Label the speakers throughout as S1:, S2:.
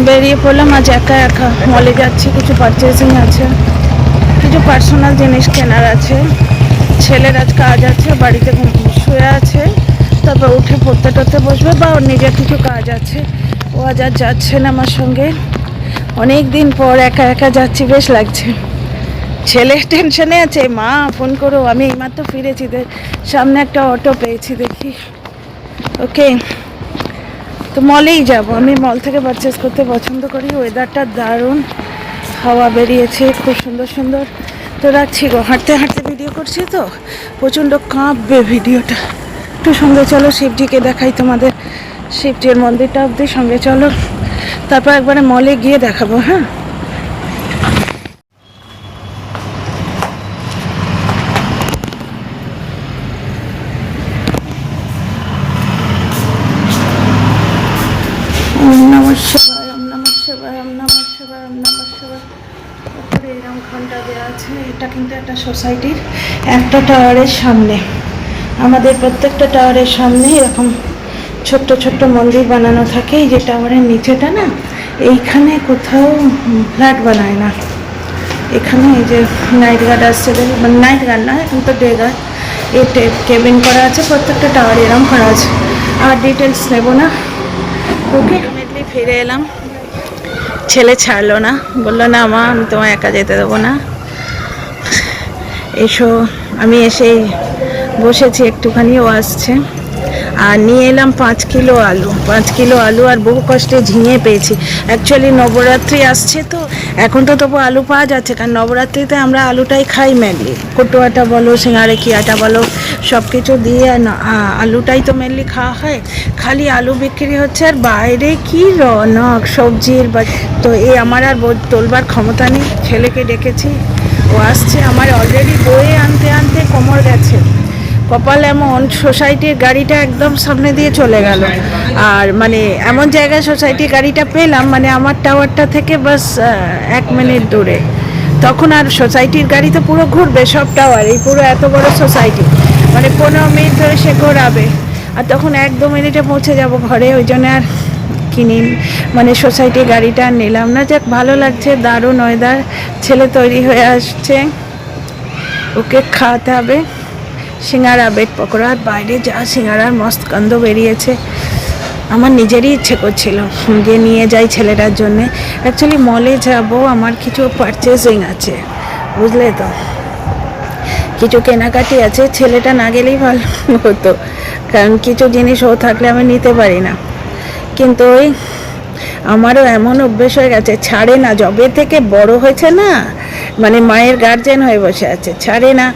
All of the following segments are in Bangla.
S1: বেরিয়ে পড়লাম আজ একা একা। মলে যাচ্ছি, কিছু পারচেজিং আছে, কিছু পার্সোনাল জিনিস কেনার আছে। ছেলের আজ কাজ আছে, বাড়িতে শুয়ে আছে, তারপর উঠে পড়তে টড়তে বসবে, বা ওর নিজের কিছু কাজ আছে। ও আজ আর যাচ্ছে না আমার সঙ্গে। অনেক দিন পর একা একা যাচ্ছি, বেশ লাগছে। ছেলে টেনশনে আছে, মা ফোন করো, আমি এইমাত্র ফিরেছি, সামনে একটা অটো পেয়েছি, দেখি। ওকে, তো মলেই যাব। আমি মল থেকে পারচেস করতে পছন্দ করি। ওয়েদারটা দারুণ, হাওয়া বেরিয়েছে, খুব সুন্দর সুন্দর। তো রাখছি গো, হাঁটতে হাঁটতে ভিডিও করছি তো প্রচণ্ড কাঁপবে ভিডিওটা। একটু সঙ্গে চলো, শিবজিকে দেখাই তোমাদের, শিবজির মন্দিরটা অবধি সঙ্গে চলো, তারপর একবারে মলে গিয়ে দেখাবো। হ্যাঁ, ওম নমঃ শিবায়, ওম নমঃ শিবায়, ওম নমঃ শিবায়, ওম নমঃ শিবায়। উপরে এরকম ঘন্টা দেওয়া আছে। এটা কিন্তু একটা সোসাইটির একটা টাওয়ারের সামনে। আমাদের প্রত্যেকটা টাওয়ারের সামনে এরকম ছোট্ট ছোট্ট মন্দির বানানো থাকে। এই যে টাওয়ারের নিচেটা না, এইখানে কোথাও ফ্ল্যাট বানায় না। এখানে এই যে নাইট গার্ড আসছে, মানে নাইট গার্ড না, এখন তো ডে গার্ড। এই কেবিন করা আছে, প্রত্যেকটা টাওয়ার এরকম করা আছে। আর ডিটেলস নেবো না। ওকে, ইমিডিয়েটলি ফিরে এলাম। ছেলে ছাড়লো না, বললো না মা আমি তোমায় একা যেতে দেবো না, এসো। আমি এসেই বসেছি একটুখানি, ও আসছে। আর নিয়ে এলাম 5 কিলো আলু, 5 কিলো আলু, আর বহু কষ্টে ঝিঙে পেয়েছি। অ্যাকচুয়ালি নবরাত্রি আসছে তো, এখন তো তবু আলু পাওয়া যাচ্ছে, কারণ নবরাত্রিতে আমরা আলুটাই খাই মেনলি। কটু আটা বলো, সিঙ্গারে কি আটা বলো, সব কিছু দিয়ে আলুটাই তো মেনলি খাওয়া হয়। খালি আলু বিক্রি হচ্ছে, আর বাইরে কি রনক সবজির। তো এই আমার আর তোলবার ক্ষমতা নেই। ছেলেকে ডেকেছি, ও আসছে। আমার অলরেডি বয়ে আনতে আনতে কোমর গেছে। কপাল এমন, সোসাইটির গাড়িটা একদম সামনে দিয়ে চলে গেল। আর মানে এমন জায়গায় সোসাইটির গাড়িটা পেলাম, মানে আমার টাওয়ারটা থেকে বাস 1 মিনিট দূরে। তখন আর সোসাইটির গাড়ি তো পুরো ঘুরবে সব টাওয়ার, এই পুরো এত বড় সোসাইটি, মানে 15 মিনিট ধরে সে ঘোরাবে। আর তখন 1-2 মিনিটে পৌঁছে যাব ঘরে। ওই জন্য আর কিনি, মানে সোসাইটির গাড়িটা আর নিলাম না। যাক, ভালো লাগছে, দারুণ ওয়েদার। ছেলে তৈরি হয়ে আসছে, ওকে খাওয়াতে হবে সিঙ্গারা, বেড পকোড়া। আর বাইরে যা সিঙ্গারার মস্ত গন্ধ বেরিয়েছে, আমার নিজেরই ইচ্ছে করছিল যে নিয়ে যাই ছেলেটার জন্যে। অ্যাকচুয়ালি মলে যাব, আমার কিছু পারচেজিং আছে, বুঝলে তো, কিছু কেনাকাটি আছে। ছেলেটা না গেলেই ভালো হতো, কারণ কিছু জিনিস ও থাকলে আমি নিতে পারি না। কিন্তু ওই আমারও এমন অভ্যেস হয়ে গেছে, ছাড়ে না। যবে থেকে বড় হয়েছে না, মানে মায়ের গার্জেন হয়ে বসে আছে, ছাড়ে না।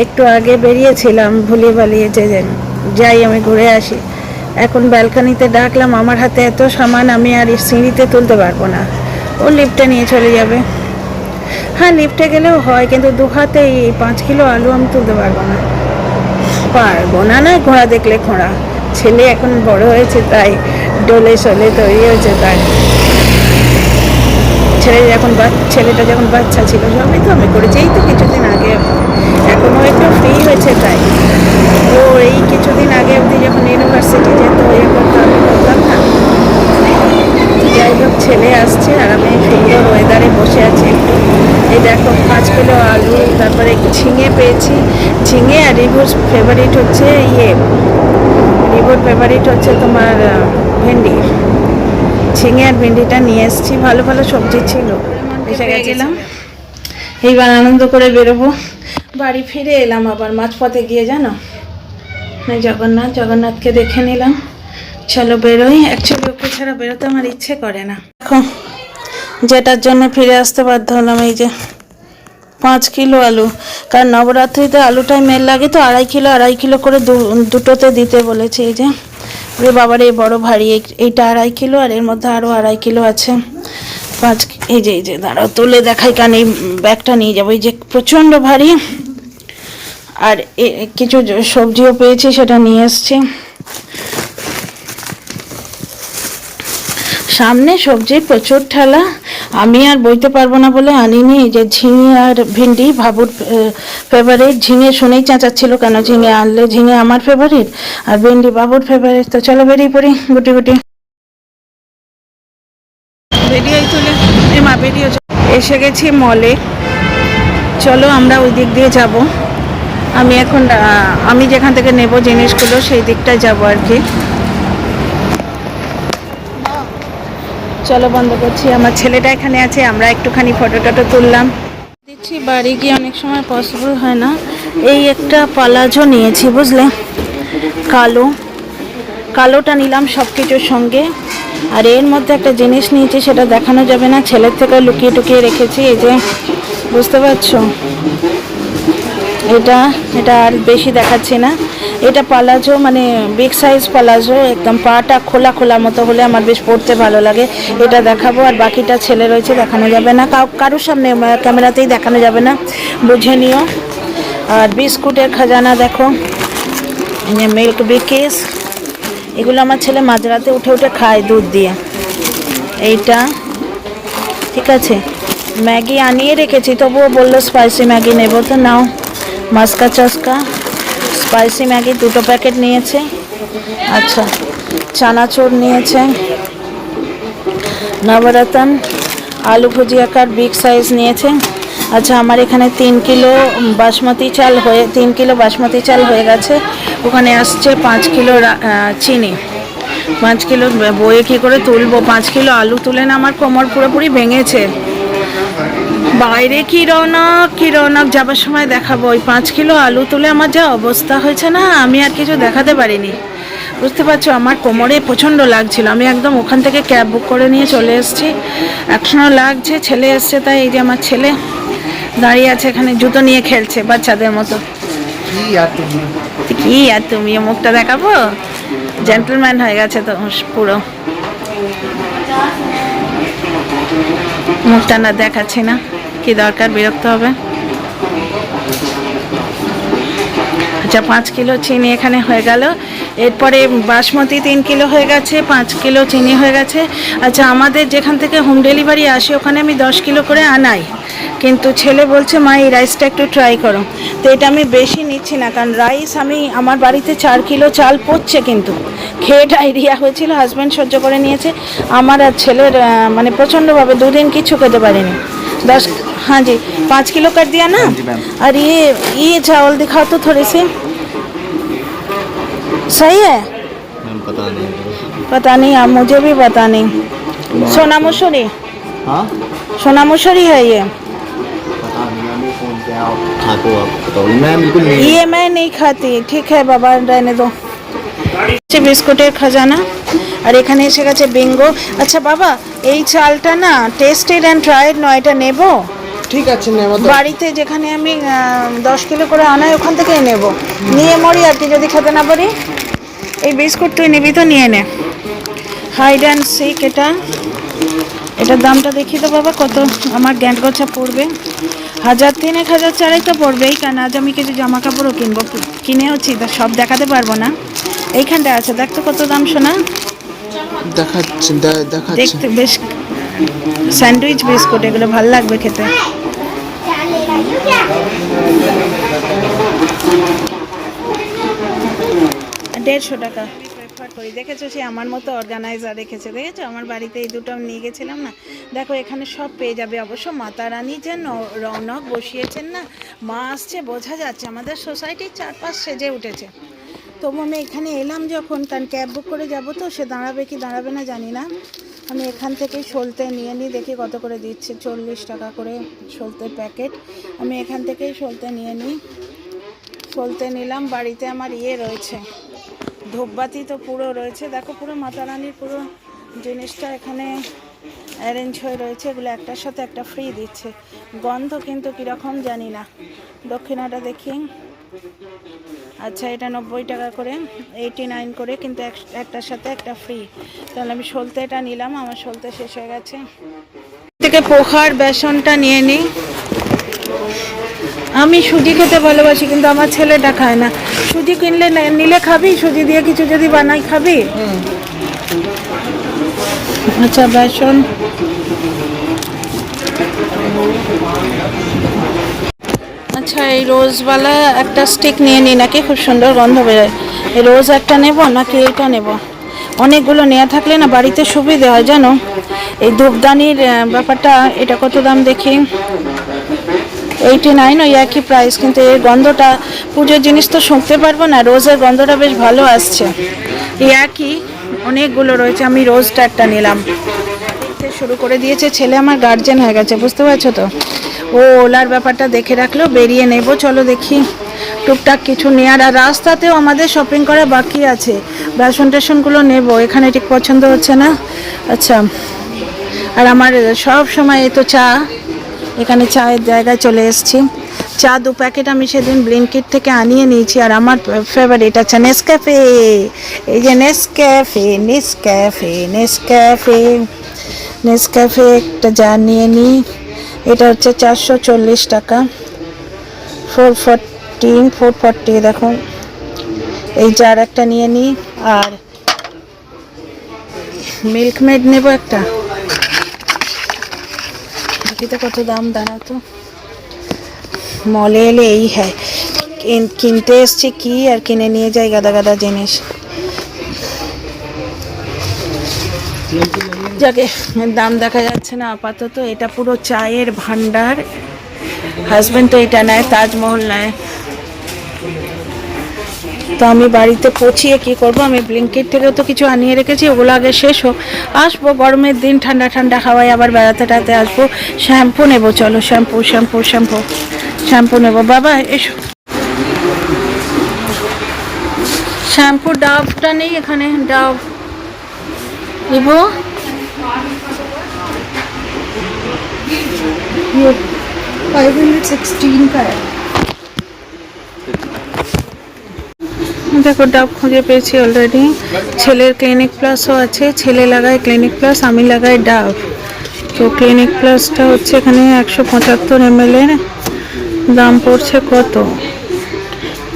S1: একটু আগে বেরিয়েছিলাম, ভুলে বালিয়েছে যে যাই আমি ঘুরে আসি। এখন ব্যালকনিতে ডাকলাম, আমার হাতে এত সামান, আমি আর সিঁড়িতে তুলতে পারবো না। ও লিফটে নিয়ে চলে যাবে। হ্যাঁ, লিফটে গেলেও হয়, কিন্তু 2 হাতে এই 5 কিলো আলু আমি তুলতে পারবো না। পারবো না, না ঘোড়া দেখলে ঘোড়া। ছেলে এখন বড় হয়েছে, তাই ডোলে সোলে তৈরি হয়েছে। তাই ছেলেটা যখন বাচ্চা ছিল সবই তো আমি করেছি। এই তো কিছুদিন আগে, এখনও একটু ফ্রি হয়েছে, তাই ও এই কিছুদিন আগে অবধি যখন ইউনিভার্সিটি যেত করতো, আমি করতাম না। যাই হোক, ছেলে আসছে আর আমি সুন্দর ওয়েদারে বসে আছি একটু। এই দেখো 5 কিলো আলু, তারপরে ঝিঙে পেয়েছি। ঝিঙে আর রিভুর ফেভারিট হচ্ছে তোমার ভেন্ডি। ঝিঙে আর ভেন্ডিটা নিয়ে এসেছি, ভালো ভালো সবজি ছিল, এসে গেছিলাম। এইবার আনন্দ করে বেরোবো। বাড়ি ফিরে এলাম আবার মাঝপথে গিয়ে, জানো, জগন্নাথকে দেখে নিলাম। চলো বেরোই। অ্যাকচুয়ালি ওকে ছাড়া বেরোতে আমার ইচ্ছে করে না। এখন যেটার জন্য ফিরে আসতে বাধ্য হলাম, এই যে 5 কিলো আলু। কারণ নবরাত্রিতে আলুটাই মেল লাগে, তো 2.5 কিলো করে দুটোতে দিতে বলেছে। এই যে ওরে বাবার, এই বড় ভারী, এইটা 2.5 কিলো, আর এর মধ্যে আরও 2.5 কিলো আছে। এই যে দাঁড়াও তুলে দেখাই, কারণ এই ব্যাগটা নিয়ে যাবো। এই যে প্রচণ্ড ভারী। আর কিছু সবজিও পেয়েছি, সেটা নিয়ে এসছি। সামনে সবজির প্রচুর ঠেলা, আমি আর বইতে পারবো না বলে আনিনি। এই যে ঝিঙে আর ভিন্ডি, বাবুর ফেভারিট। ঝিঙে শুনেই চেঁচাচ্ছিল, কেন ঝিঙে আনলে, ঝিঙে আমার ফেভারিট আর ভিন্ডি বাবুর ফেভারিট। তো চলো বেরিয়ে পড়ি গুটি গুটি। ভিডিওই তুলে ভিডিও। এসে গেছি মলে, চলো আমরা ওই দিক দিয়ে যাব। আমি এখন আমি যেখান থেকে নেব জিনিসগুলো সেই দিকটায় যাব আর কি। চলো বন্ধ করছি, আমার ছেলেটা এখানে আছে, আমরা একটুখানি ফটো টটো তুললাম। দিচ্ছি বাড়ি গিয়ে অনেক সময় পসিবল হয় না। এই একটা পালাজো নিয়েছি বুঝলে, কালোটা নিলাম সব কিছুর সঙ্গে। আর এর মধ্যে একটা জিনিস নিয়েছি, সেটা দেখানো যাবে না, ছেলের থেকে লুকিয়ে টুকিয়ে রেখেছি। এই যে বুঝতে পারছো, এটা আর বেশি দেখাচ্ছি না। এটা পালাজো, মানে বিগ সাইজ পালাজো, একদম পাটা খোলা খোলা মতো হলে আমার বেশ পড়তে ভালো লাগে। এটা দেখাবো, আর বাকিটা ছেলে রয়েছে, দেখানো যাবে না, কারোর সামনে ক্যামেরাতেই দেখানো যাবে না, বুঝে নিও। আর বিস্কুটের খাজানা দেখো, মিল্ক বিকিস, এগুলো আমার ছেলে মাঝরাতে উঠে উঠে খায় দুধ দিয়ে। এইটা ঠিক আছে। ম্যাগি আনিয়ে রেখেছি, তবুও বললো স্পাইসি ম্যাগি নেব, তো নাও। মাস্কা চাস্কা স্পাইসি ম্যাগি 2 প্যাকেট নিয়েছে। আচ্ছা, চানাচুর নিয়েছে, নবরত্ন আলু ভুজিয়াকার বিগ সাইজ নিয়েছে। আচ্ছা, আমার এখানে 3 কিলো বাসমতি চাল হয়ে গেছে। ওখানে আসছে 5 কিলো চিনি, 5 কিলো বয়ে কী করে তুলবো, 5 কিলো আলু তুলে না আমার কোমর পুরোপুরি ভেঙেছে। বাইরে কি রৌনক যাবার সময় দেখাবো। ওই 5 কিলো আলু তুলে আমার যা অবস্থা হয়েছে না, আমি আর কিছু দেখাতে পারিনি, বুঝতে পারছো। আমার কোমরে প্রচণ্ড লাগছিল, আমি একদম ওখান থেকে ক্যাব বুক করে নিয়ে চলে এসেছি। এখনও লাগছে, ছেলে এসছে, তাই এই যে আমার ছেলে দাঁড়িয়ে আছে এখানে, জুতো নিয়ে খেলছে বাচ্চাদের মতো। কি আর তুমি, মুখটা দেখাবো, জেন্টলম্যান হয়ে গেছে তো পুরো। মুখটা না দেখাচ্ছি না, কি দরকার, বিরক্ত হবে। আচ্ছা, 5 কিলো চিনি এখানে হয়ে গেল। এরপরে বাসমতি 3 কিলো হয়ে গেছে, 5 কিলো চিনি হয়ে গেছে। আচ্ছা, আমাদের যেখান থেকে হোম ডেলিভারি আসে ওখানে আমি 10 কিলো করে আনাই, কিন্তু ছেলে বলছে মা এই রাইসটা একটু ট্রাই করো। তো এটা আমি বেশি নিচ্ছি না, কারণ রাইস আমার বাড়িতে 4 কিলো চাল পড়ছে, কিন্তু খেয়ে ডায়রিয়া হয়েছিল, হাজব্যান্ড সহ্য করে নিয়েছে। আমার আর ছেলের মানে প্রচণ্ডভাবে 2 দিন কিছু খেতে পারিনি। 10, हाँ जी 5 किलो कर दिया ना। और ये चावल दिखाओ तो थोड़े से, सही है? पता नहीं, अब मुझे भी पता नहीं। सोना मसूरी, हाँ सोना मसूरी है ये। ये मैं नहीं खाती, ठीक है बाबा, रहने दो। বিস্কুটের খাজানা, আর এখানে এসে গেছে বিঙ্গো। আচ্ছা বাবা, এই চালটা না টেস্টেড অ্যান্ড ট্রাইড নয়, এটা নেব? ঠিক আছে, নেব। বাড়িতে যেখানে আমি 10 কিলো করে আনাই ওখান থেকেই নেব, নিয়ে মরি আর কি, যদি খেতে না পারি। এই বিস্কুট তুই নিবি তো, নিয়ে নে। হাইড অ্যান্ড সিক, এটার দামটা দেখি তো বাবা কত। আমার গ্যাঁট গোছা পড়বে 1003, 1004 তো পড়বেই, কারণ আজ আমি কিছু জামা কাপড়ও কিনেওছি, তা সব দেখাতে পারবো না। এইখানটা আছে, দেখ তো কত দাম শোনা, দেখাচ্ছে দেখতে বেশ। স্যান্ডউইচ বিস্কুট, এগুলো ভালো লাগবে খেতে। 150 টাকা প্রেফার করি। দেখেছো, সে আমার মতো অর্গানাইজার রেখেছে, দেখেছো আমার বাড়িতে এই দুটো নিয়ে গেছিলাম না। দেখো এখানে সব পেয়ে যাবে। অবশ্য মাতা রানী যে রৌনক বসিয়েছেন না, মা আসছে বোঝা যাচ্ছে, আমাদের সোসাইটির চারপাশ সেজে উঠেছে। তবু আমি এখানে এলাম যখন, কারণ ক্যাব বুক করে যাব, তো সে দাঁড়াবে কি দাঁড়াবে না জানি না। আমি এখান থেকেই সলতে নিয়ে নিই, দেখি কত করে দিচ্ছে, 40 টাকা করে সলতের প্যাকেট। আমি এখান থেকেই সলতে নিয়ে নিই, সলতে নিলাম। বাড়িতে আমার রয়েছে ধূপবাতি, তো পুরো রয়েছে, দেখো পুরো মাতা রানীর পুরো জিনিসটা এখানে অ্যারেঞ্জ হয়ে রয়েছে। এগুলো একটার সাথে একটা ফ্রি দিচ্ছে। গন্ধ কিন্তু কীরকম জানি না। দক্ষিণাটা দেখি, আচ্ছা এটা 90 টাকা করে, 89 করে, কিন্তু একটার সাথে একটা ফ্রি। তাহলে আমি সলতেটা নিলাম, আমার সলতে শেষ হয়ে গেছে। থেকে পোহার বেসনটা নিয়ে নিই। আমি সুজি খেতে ভালোবাসি, কিন্তু আমার ছেলেটা খায় না। সুজি কিনলে নিলে খাবি? সুজি দিয়ে কিছু যদি বানাই খাবি? আচ্ছা, বেসন। আচ্ছা, এই রোজওয়ালা একটা স্টিক নিয়ে নিই নাকি, খুব সুন্দর গন্ধ বেরোয়। এই রোজ একটা নেব নাকি এইটা নেব? অনেকগুলো নেওয়া থাকলে না বাড়িতে সুবিধে হয় জানো। এই ধূপদানির ব্যাপারটা, এটা কত দাম দেখি, 89, ওই একই প্রাইস, কিন্তু এর গন্ধটা, পুজোর জিনিস তো শুঁকতে পারবো না, রোজের গন্ধটা বেশ ভালো আসছে। এই একই অনেকগুলো রয়েছে, আমি রোজটা একটা নিলাম। শুরু করে দিয়েছে, ছেলে আমার গার্জেন হয়ে গেছে, বুঝতে পারছো তো। ও ওলার ব্যাপারটা দেখে রাখলো, বেরিয়ে নেব, চলো দেখি টুকটাক কিছু নেওয়ার। আর রাস্তাতেও আমাদের শপিং করা বাকি আছে, বাসন টাসনগুলো নেবো, এখানে ঠিক পছন্দ হচ্ছে না। আচ্ছা, আর আমার সব সময় এই তো চা, এখানে চায়ের জায়গায় চলে এসেছি। চা 2 প্যাকেট আমি সেদিন ব্লিঙ্কিট থেকে আনিয়ে নিয়েছি, আর আমার ফেভারিট আছে নেসক্যাফে। এই যে নেসক্যাফে, নেসক্যাফে, নেসক্যাফে, নেসক্যাফে একটা যা নিয়ে নিই। এটা হচ্ছে 440 টাকা, 440 দেখুন। এই জার একটা নিয়ে নিই, আর মিল্কমেড নেব একটা। দেখিতে কত দাম, দাঁড়াতো মলে এলে এই হ্যাঁ, কিনতে এসছি কি আর কিনে নিয়ে যাই গাদা গাদা জিনিস। যাকে দাম দেখা যাচ্ছে না আপাতত। এটা পুরো চায়ের ভান্ডার, হাজবেন্ড তো এটা নেয়, তাজমহল নেয়। তো আমি বাড়িতে পৌঁছিয়ে কি করব, আমি ব্লিঙ্কিট থেকেও তো কিছু আনিয়ে রেখেছি, ওগুলো আগে শেষ হোক, আসবো গরমের দিন, ঠান্ডা ঠান্ডা খাওয়াই, আবার বেড়াতে টাতে আসবো। শ্যাম্পু নেবো, চলো শ্যাম্পু শ্যাম্পু শ্যাম্পু শ্যাম্পু নেবো। বাবা এসো, শ্যাম্পু ডাভটা নেই এখানে, ডাভ নেবো। 516 का है। দেখো ডাব খুঁজে পেয়েছি অলরেডি। ছেলের ক্লিনিক প্লাসও আছে, ছেলে লাগায় ক্লিনিক প্লাস, আমি লাগাই ডাব। তো ক্লিনিক প্লাসটা হচ্ছে এখানে 175 ml এর, দাম পড়ছে কত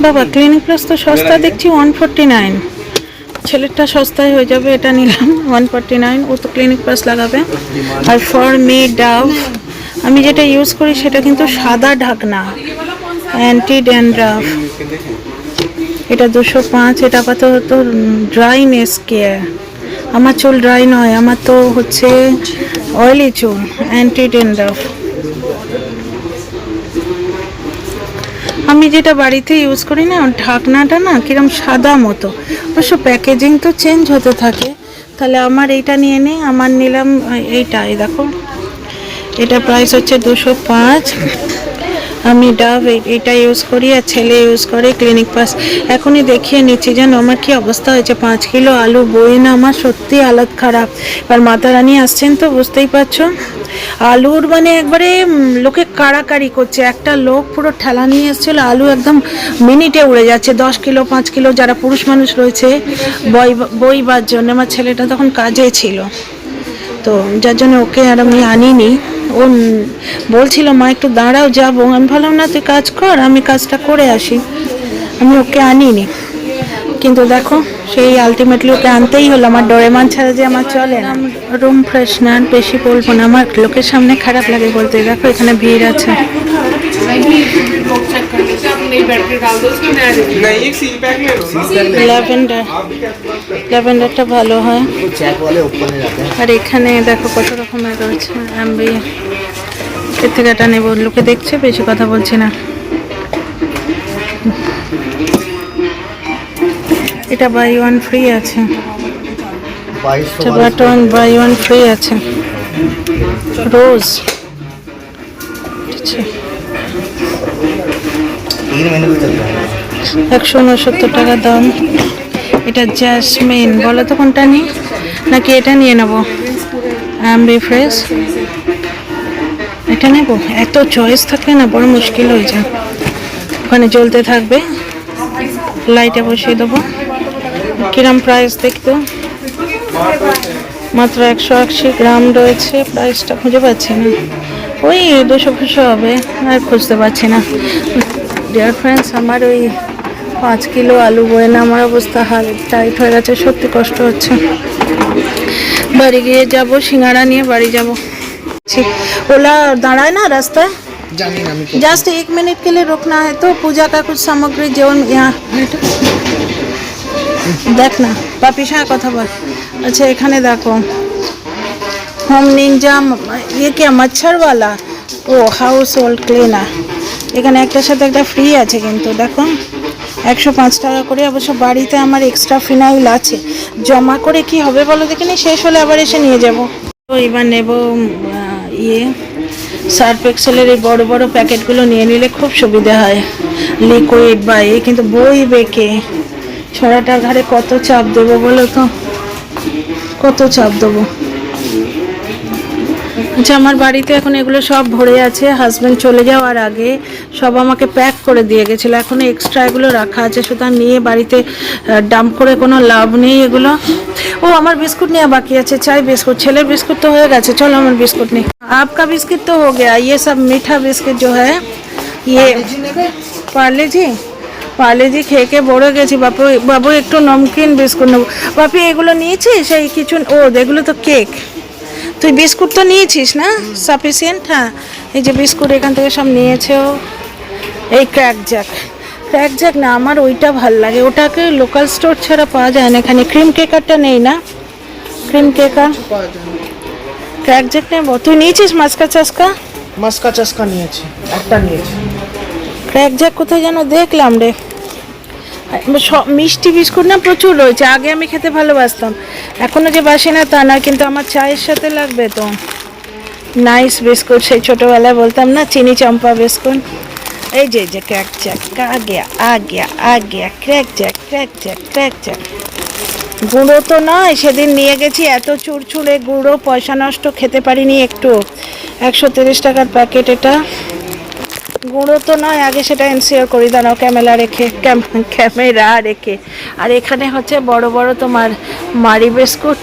S1: বাবা? ক্লিনিক প্লাস তো সস্তা দেখছি, 149। ছেলেরটা সস্তায় হয়ে যাবে, এটা নিলাম 149। ও তো ক্লিনিক প্লাস লাগাবে। আর ফর মি ডাব, আমি যেটা ইউজ করি সেটা কিন্তু সাদা ঢাকনা, অ্যান্টি ড্যান্ড্রাফ। এটা 205। এটা আপাতত ড্রাইনেস কেয়ার, আমার চুল ড্রাই নয়, আমার তো হচ্ছে অয়েলি চুল, অ্যান্টি ড্যান্ড্রাফ। আমি যেটা বাড়িতে ইউজ করি না, ঢাকনাটা না কিরম সাদা মতো, অবশ্য প্যাকেজিং তো চেঞ্জ হতে থাকে। তাহলে আমার এইটা নিয়ে নিই, আমার নিলাম এইটা, এই দেখো, এটা প্রাইস হচ্ছে 205। আমি ডাভ এটা ইউজ করি, আর ছেলে ইউজ করে ক্লিনিক প্লাস। এখনই দেখিয়ে নিচ্ছি, যেন আমার কি অবস্থা হয়েছে। 5 কিলো আলু বই না, আমার সত্যি হালত খারাপ। এবার মাতা রানী আসছেন তো, বুঝতেই পারছো, আলুর মানে একবারে লোকে কাড়াকাড়ি করছে। একটা লোক পুরো ঠেলা নিয়ে এসেছিল, আলু একদম মিনিটে উড়ে যাচ্ছে। 10 কিলো 5 কিলো যারা পুরুষ মানুষ রয়েছে বইবার জন্য। আমার ছেলেটা তখন কাজে ছিল, তো যার জন্য ওকে আর আমি আনিনি। ও বলছিল মা একটু দাঁড়াও, যাবো। আমি ভাবলাম না, তুই কাজ কর, আমি কাজটা করে আসি, আমি ওকে আনিনি। কিন্তু দেখো, সেই আলটিমেটলি ওকে আনতেই হলো। আমার ডোরেমন ছাড়া যে আমার চলে না। রুম ফ্রেশনার বেশি বলবো না, আমার লোকের সামনে খারাপ লাগে বলতে। দেখো এখানে ভিড় আছে। ল্যাভেন্ডারটা ভালো হয়। আর এখানে দেখো কত রকমের রয়েছে। আমি এর থেকে একটা নেবো, লোকে দেখছে, বেশি কথা বলছি না। এটা বাই ওয়ান ফ্রি আছে, বাই ওয়ান ফ্রি আছে। রোজ 169 টাকা দাম। এটা জ্যাসমিন, বলো তো কোনটা নিই, নাকি এটা নিয়ে নেবো? অ্যাম্বি ফ্রেশ, এটা নেবো। এত চয়েস থাকলে না বড় মুশকিল হয়ে যায়। ওখানে জ্বলতে থাকবে, লাইটে বসিয়ে দেবো। কিরম প্রাইস দেখতো, মাত্র 180 গ্রাম রয়েছে। প্রাইসটা খুঁজে পাচ্ছি না, ওই 200 হবে, আর খুঁজতে পারছি না। ডিয়ার ফ্রেন্ডস, আমার ওই 5 কিলো আলু বয়ে না, আমার অবস্থা হাল টাইট হয়ে গেছে, সত্যি কষ্ট হচ্ছে। বাড়ি গিয়ে যাবো, সিঙ্গারা নিয়ে বাড়ি যাবো। ओला दाঁড়ায় না রাস্তায়, जस्ट 1 मिनट के लिए रुकना है। तो पूजा का कुछ सामग्री जो यहाँ देख ना, पापिशा कथा बोल। अच्छा एखाने देखो, হোম নিনজা, ये क्या मच्छर वाला, ও হাউস হোল্ড ক্লিনার। এখানে একটার সাথে একটা ফ্রি আছে, কিন্তু দেখো 105 টাকা করে। অবশ্য বাড়িতে আমার এক্সট্রা ফিনাইল আছে, জমা করে কি হবে বলো দেখিনি, শেষ হলে আবার এসে নিয়ে যাব। তো এবার নেব ইয়ে সার্ফ এক্সেলের এই বড় বড় প্যাকেটগুলো নিয়ে নিলে খুব সুবিধা হয়, লিকুইড বা এ। কিন্তু বই বেঁকে ছড়াটার ঘাড়ে কত চাপ দেবো বলো তো, কত চাপ দেবো। আচ্ছা, আমার বাড়িতে এখন এগুলো সব ভরে আছে, হাজব্যান্ড চলে যাওয়ার আগে সব আমাকে প্যাক করে দিয়ে গেছিলো। এখন এক্সট্রা এগুলো রাখা আছে, সুতরাং নিয়ে বাড়িতে ডাম্প করে কোনো লাভ নেই এগুলো। ও আমার বিস্কুট নেওয়া বাকি আছে, চাই বিস্কুট। ছেলের বিস্কুট তো হয়ে গেছে, চলো আমার বিস্কুট নেই। आपका बिस्किट तो हो गया, ये सब मीठा बिस्किट जो है ये পার্লে জি খেয়ে খেয়ে বড় গেছি। বাপু বাবু একটু নমকিন বিস্কুট নেবো। বাপি এগুলো নিয়েছিস? সেই কিছু ও এগুলো তো কেক। তুই বিস্কুট তো নিয়েছিস না সাফিসিয়েন্ট? হ্যাঁ, এই যে বিস্কুট এখান থেকে সব নিয়েছে ও। এই ক্র্যাক জ্যাক না, আমার ওইটা ভাল লাগে, ওটাকে লোকাল স্টোর ছাড়া পাওয়া যায় না এখানে। ক্রিম কেকারটা নেই না, ক্রিম কেকার। ক্র্যাক জ্যাক নেবো। তুই নিয়েছিস মাস্কা চাস্কা?
S2: নিয়েছি, একটা নিয়েছি।
S1: ক্র্যাক জ্যাক কোথায় যেন দেখলাম রে। মিষ্টি বিস্কুট না প্রচুর রয়েছে, আগে আমি খেতে ভালোবাসতাম, এখনো যে বাসি না তা না, কিন্তু আমার চায়ের সাথে লাগবে তো। নাইস বিস্কুট, সেই ছোটোবেলায় বলতাম না চিনি চম্পা বিস্কুট। এই যে ক্র্যাক জ্যাক, আ গিয়া ক্র্যাক জ্যাক। গুঁড়ো তো নয়, সেদিন নিয়ে গেছি এত চুরচুরে গুঁড়ো, পয়সা নষ্ট, খেতে পারিনি একটু। 130 টাকার প্যাকেট এটা। গুঁড়ো তো নয়, আগে সেটা এনসিওর করি, দাঁড়াও ক্যামেরা রেখে। আর এখানে হচ্ছে বড় বড় তোমার মারি বিস্কুট,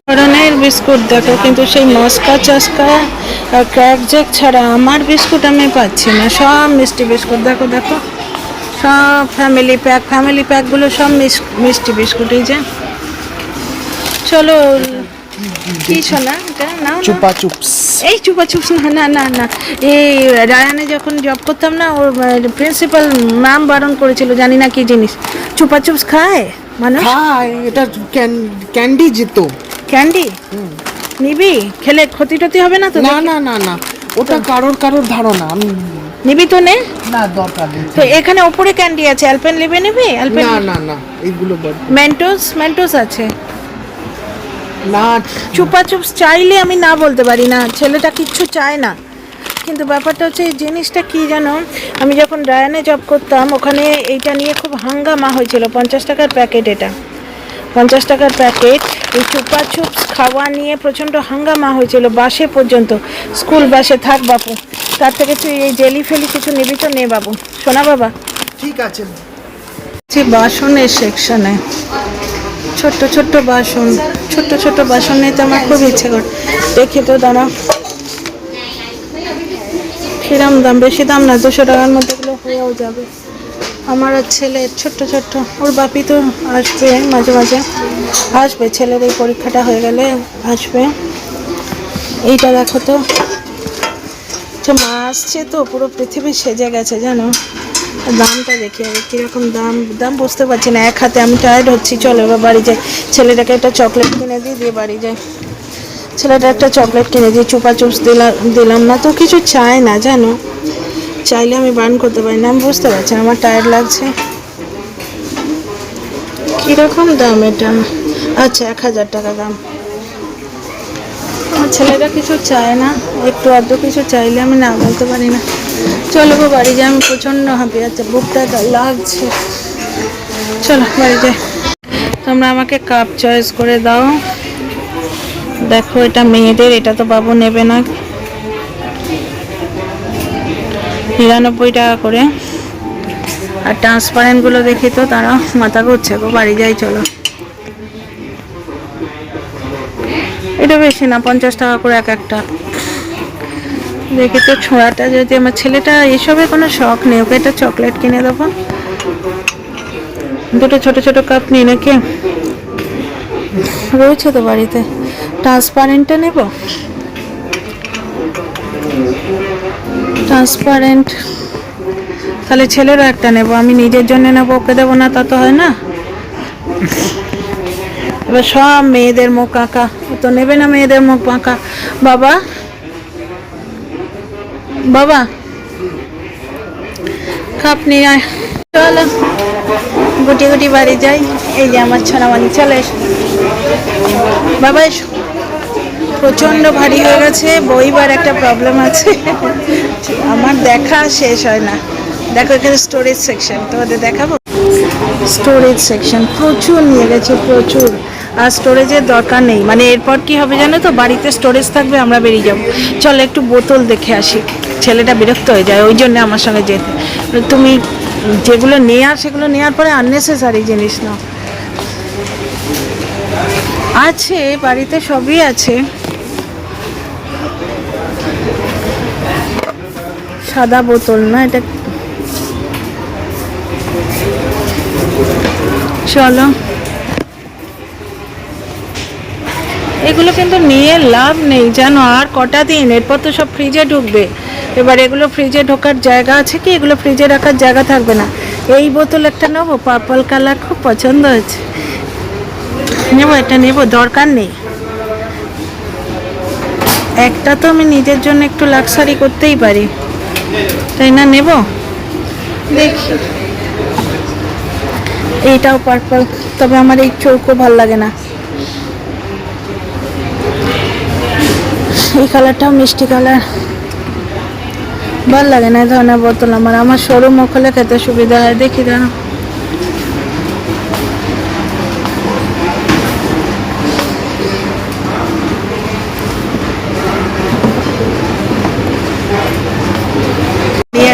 S1: ধরনের বিস্কুট দেখো, কিন্তু সেই মাস্কা চাস্কা আর ক্র্যাক জ্যাক ছাড়া আমার বিস্কুট আমি পাচ্ছি না। সব মিষ্টি বিস্কুট দেখো, সব ফ্যামিলি প্যাকগুলো সব মিষ্টি বিস্কুট। এই যে চলো, কি শোনা এটা না,
S2: চুপা চুপস।
S1: এই চুপা চুপস না, এই রায়ানে যখন জব করতাম না, ওর প্রিন্সিপাল ম্যাম বারণ করেছিল, জানি না কি জিনিস। চুপা চুপস খায় মানুষ?
S2: খায়, এটা ক্যান্ডি যেত।
S1: ক্যান্ডি নিবি? খেলে ক্ষতি টতি হবে না তো?
S2: না, ওটা কারোর ধারণা। আমি
S1: নিবি তো? নে
S2: না, দরকার নেই।
S1: তো এখানে ওপরে ক্যান্ডি আছে, অ্যালপেন লিবে নিবি? অ্যালপেন
S2: না, এইগুলো
S1: মেন্টোস আছে
S2: না।
S1: চুপা চুপস চাইলে আমি না বলতে পারি না, ছেলেটা কিচ্ছু চায় না। কিন্তু ব্যাপারটা হচ্ছে এই জিনিসটা কি জানো, আমি যখন রায়ানে জব করতাম ওখানে এইটা নিয়ে খুব হাঙ্গামা হয়েছিল। 50 টাকার প্যাকেট, এটা 50 টাকার প্যাকেট। এই চুপা চুপস খাওয়া নিয়ে প্রচণ্ড হাঙ্গামা হয়েছিল, বাসে পর্যন্ত। স্কুল বাসে থাক বাপু, তার থেকে তুই এই জেলি ফেলি কিছু নিবি তো নে বাবু, শোনা বাবা।
S2: ঠিক আছে।
S1: বাসনের সেকশনে ছোট্ট বাসন নিতে আমার খুব ইচ্ছে করে। দেখি তো দাঁড়া, কিরম দাম? বেশি দাম না, 200 টাকার মধ্যে এগুলো হয়েও যাবে। আমার আর ছেলে ছোট্ট, ওর বাপি তো আসবে মাঝে আসবে, ছেলের এই পরীক্ষাটা হয়ে গেলে আসবে। এইটা দেখো তো, মা আসছে তো, পুরো পৃথিবী সেজে গেছে জানো। দামটা দেখি আগে কীরকম দাম বুঝতে পারছি না। এক হাতে আমি টায়ার্ড হচ্ছি, চলো এবার বাড়ি যাই। ছেলেটাকে একটা চকলেট কিনে দিয়ে বাড়ি যাই। ছেলেটা একটা চকলেট কিনে দিই, চুপা চুপস দিলাম না তো, কিছু চায় না জানো। চাইলে আমি বার্ন করতে পারি না, আমি বুঝতে পারছি না, আমার টায়ার্ড লাগছে। কীরকম দাম এটা? আচ্ছা 1000 টাকা দাম। আমার ছেলেরা কিছু চায় না, একটু আধটু কিছু চাইলে আমি না বলতে পারি না। চলো গো বাড়ি যাই, আমি প্রচণ্ড হাঁপিয়ে যাচ্ছে, বুকটা লাগছে। চলো বাড়ি যাই। তোমরা আমাকে কাপ চয়েস করে দাও। দেখো এটা মেয়েদের, এটা তো বাবু নেবে না। 99 টাকা করে। আর ট্রান্সপারেন্টগুলো দেখি তো, তারা মাথা ঘুরছে গো, বাড়ি যাই চলো। এটা বেশি না, 50 টাকা করে এক একটা। দেখি তো ছোঁড়াটা, যদি আমার ছেলেটা এসবে কোনো শখ নেই, ওকে একটা চকলেট কিনে দেবো। দুটো ছোট কাপ নিই নাকি? রয়েছে তো বাড়িতে। ট্রান্সপারেন্টটা নেব, ট্রান্সপারেন্ট। তাহলে ছেলেরও একটা নেব, আমি নিজের জন্য নেবো, ওকে দেবো না, তা তো হয় না। এবার সব মেয়েদের মুখ আঁকা, ও তো নেবে না মেয়েদের মুখ আঁকা। বাবা বাবা কাপ নিয়ে আয়, চলো গুটি গুটি বাড়ি যাই। এই যে আমার ছানামানি, চলে এসো বাবা, এসো। প্রচণ্ড ভারী হয়ে গেছে, বইবার একটা প্রবলেম আছে, আমার দেখা শেষ হয় না। দেখো এখানে স্টোরেজ সেকশন, তোমাদের দেখাবো। স্টোরেজ সেকশন প্রচুর নিয়ে গেছে, প্রচুর। আর স্টোরেজের দরকার নেই, মানে এরপর কি হবে জানো তো, বাড়িতে স্টোরেজ থাকবে, আমরা বেরিয়ে যাবো। চলো একটু বোতল দেখে আসি, ছেলেটা বিরক্ত হয়ে যায়, ওই জন্য আমার সঙ্গে যেতে। তুমি যেগুলো নেওয়ার সেগুলো নেওয়ার পরে আননেসেসারি জিনিস নাও। আছে বাড়িতে, সবই আছে। সাদা বোতল না এটা, চলো। এগুলো কিন্তু নিয়ে লাভ নেই জানো, আর কটা দিন, এরপর তো সব ফ্রিজে ঢুকবে। এবার এগুলো ফ্রিজে ঢোকার জায়গা আছে কি? এগুলো ফ্রিজে রাখার জায়গা থাকবে না। এই বোতল একটা নেবো, পার্পল কালার, খুব পছন্দ হয়েছে, নেবো, এটা নেবো, দরকার নেই। একটা তো আমি নিজের জন্য একটু লাক্সারি করতেই পারি, তাই না? নেব, দেখি। এইটাও পার্পল, তবে আমার এই চৌকো ভাল লাগে না। এই কালারটাও মিষ্টি কালার, ভাল লাগে না এই ধরনের বোতল। আমার সরু মুখ হলে খেতে সুবিধা হয়। দেখি দাঁড়া,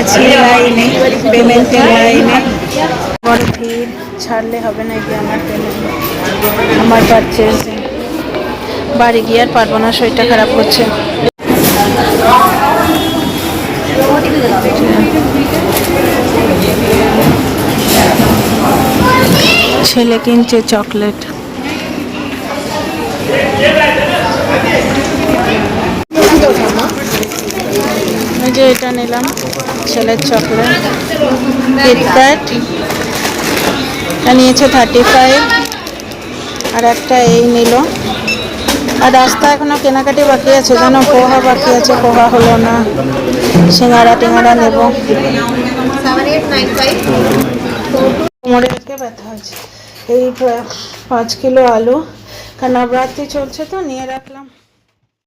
S1: আছি লাইনে, পেমেন্টের লাইনে, বড় ভিড়, ছাড়লে হবে না কি আমার পেমেন্ট, আমার পারচেজ। বাড়ি গিয়ে আর পারবো না, শরীরটা খারাপ করছে। ছেলে কিনছে চকলেট। এই যে এটা নিলাম, ছেলের চকলেট কিটক্যাট, এটা নিয়েছে 35, আর একটা এই নিল। আর রাস্তা এখনো কেনাকাটি বাকি আছে জানো, পোহা বাকি আছে, পোহা হলো না। সিঙ্গারা টিঙ্গারা নেব। কোমরে থেকে ব্যথা আছে। এই 5 কিলো আলু, কারণ নবরাত্রি চলছে তো নিয়ে রাখলাম।